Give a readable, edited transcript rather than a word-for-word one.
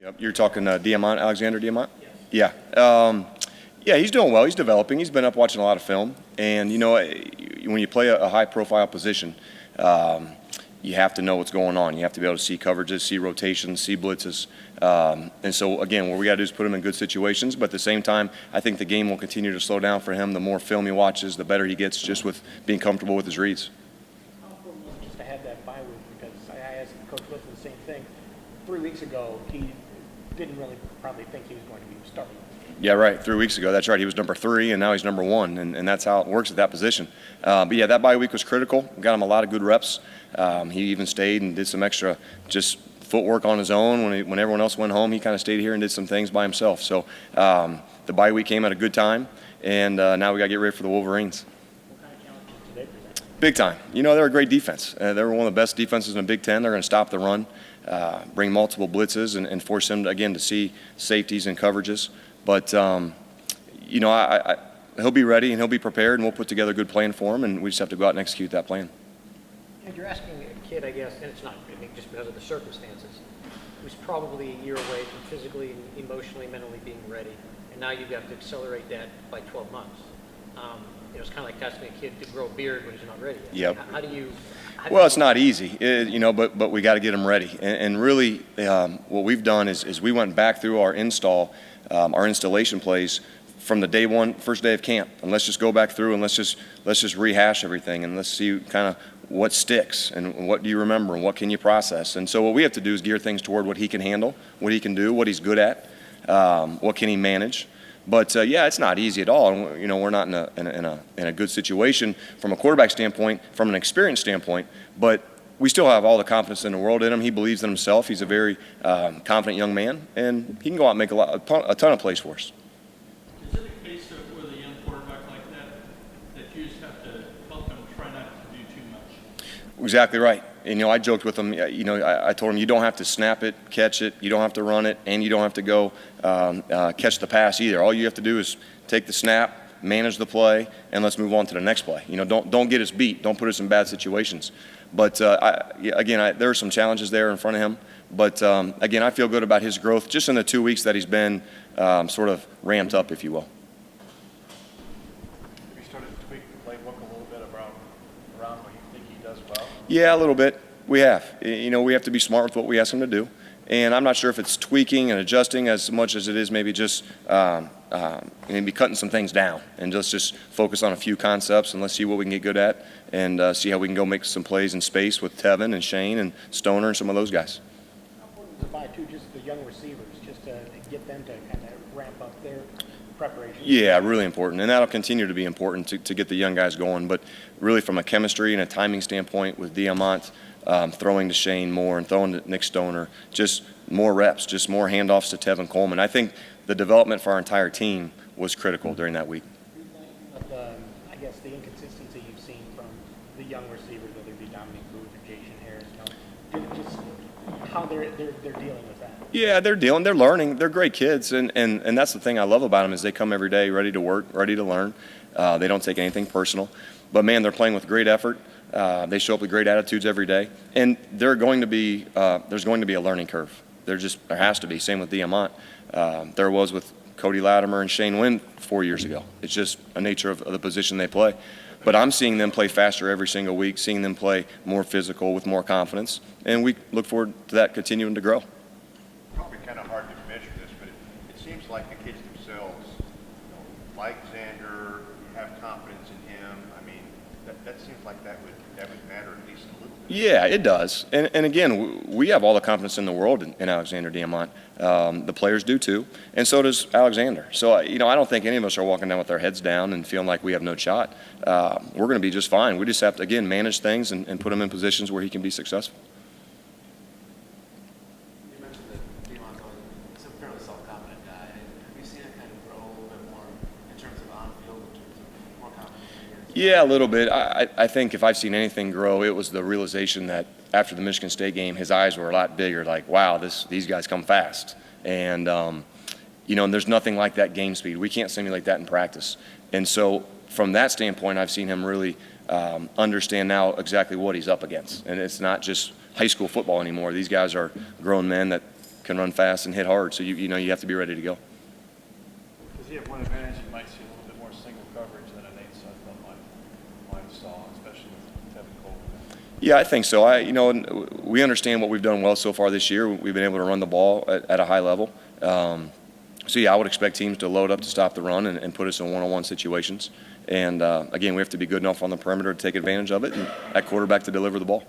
Yep, you're talking Diamant, Alexander Diamant? Yes. Yeah. Yeah, he's doing well. He's developing. He's been up watching a lot of film. And, when you play a high-profile position, you have to know what's going on. You have to be able to see coverages, see rotations, see blitzes. And so, again, what we got to do is put him in good situations. But at the same time, I think the game will continue to slow down for him. The more film he watches, the better he gets just with being comfortable with his reads. How important was it just to have that bye week? Because I asked Coach Wilson the same thing. 3 weeks ago, he didn't really probably think he was going to be starting. Yeah, right. 3 weeks ago, that's right. He was number 3, and now he's number 1, and that's how it works at that position. But yeah, that bye week was critical. Got him a lot of good reps. He even stayed and did some extra just footwork on his own. When everyone else went home, he kind of stayed here and did some things by himself. So the bye week came at a good time, and now we got to get ready for the Wolverines. What kind of challenges do they present? Big time. They're a great defense. They're one of the best defenses in the Big Ten. They're going to stop the run, bring multiple blitzes, and force them, again, to see safeties and coverages. But, he'll be ready and he'll be prepared, and we'll put together a good plan for him, and we just have to go out and execute that plan. And you're asking a kid, I guess, and it's not, I think, just because of the circumstances, who's probably a year away from physically, emotionally, mentally being ready, and now you've got to accelerate that by 12 months. It's kind of like asking a kid to grow a beard when he's not ready yet. Yep. How do you? Well, it's not easy, but we got to get them ready. And really, what we've done is we went back through our installation plays from the first day of camp, and let's just go back through and let's just rehash everything, and let's see kind of what sticks and what do you remember and what can you process. And so what we have to do is gear things toward what he can handle, what he can do, what he's good at, what can he manage. But yeah, it's not easy at all. And, we're not in a good situation from a quarterback standpoint, from an experience standpoint. But we still have all the confidence in the world in him. He believes in himself. He's a very confident young man, and he can go out and make a ton of plays for us. Is it a case of with a young quarterback like that you just have to help him try not to do too much? Exactly right. And, I joked with him, I told him you don't have to snap it, catch it, you don't have to run it, and you don't have to go catch the pass either. All you have to do is take the snap, manage the play, and let's move on to the next play. Don't get us beat. Don't put us in bad situations. But, there are some challenges there in front of him. But, I feel good about his growth just in the 2 weeks that he's been sort of ramped up, if you will. Have you started to tweak the playbook a little bit around what you think he does well? Yeah, a little bit. We have. We have to be smart with what we ask him to do. And I'm not sure if it's tweaking and adjusting as much as it is maybe just maybe cutting some things down. And let's just focus on a few concepts, and let's see what we can get good at, and see how we can go make some plays in space with Tevin and Shane and Stoner and some of those guys. How important is it by just the young receivers, just to get them to kind of ramp up their preparation? Yeah, really important. And that'll continue to be important to get the young guys going. But really from a chemistry and a timing standpoint with Diamant, throwing to Shane more and throwing to Nick Stoner, just more reps, just more handoffs to Tevin Coleman. I think the development for our entire team was critical during that week. I guess the inconsistency you've seen from the young receivers, whether it be Dominic Booth or Jason Harris, just how they're dealing with that. Yeah, they're learning. They're great kids, and that's the thing I love about them is they come every day ready to work, ready to learn. They don't take anything personal. But, man, they're playing with great effort. They show up with great attitudes every day. And there's going to be a learning curve. There has to be. Same with Diamant. There was with Cody Latimer and Shane Wynn 4 years ago. It's just a nature of the position they play. But I'm seeing them play faster every single week, seeing them play more physical with more confidence. And we look forward to that continuing to grow. Probably kind of hard to measure this, but it seems like the kids themselves, like Xander, have confidence in him. I mean, that seems like that would matter at least a little bit. Yeah, it does. And again, we have all the confidence in the world in Alexander Diamant. The players do too, and so does Alexander. So, I don't think any of us are walking down with our heads down and feeling like we have no shot. We're going to be just fine. We just have to, again, manage things and put him in positions where he can be successful. You mentioned that Diamant's a fairly self-confident guy. Have you seen it kind of grow a little bit more in terms of on-field, in terms of more confidence? Yeah, a little bit. I think if I've seen anything grow, it was the realization that after the Michigan State game, his eyes were a lot bigger, like, wow, these guys come fast. And, and there's nothing like that game speed. We can't simulate that in practice. And so from that standpoint, I've seen him really understand now exactly what he's up against. And it's not just high school football anymore. These guys are grown men that can run fast and hit hard. So you know you have to be ready to go. Because you have one advantage, you might see a little bit more single coverage than an 8-side line saw, especially with Tevin Cole. Yeah, I think so. We understand what we've done well so far this year. We've been able to run the ball at a high level. So yeah, I would expect teams to load up to stop the run and put us in one-on-one situations. And again, we have to be good enough on the perimeter to take advantage of it, and at quarterback to deliver the ball.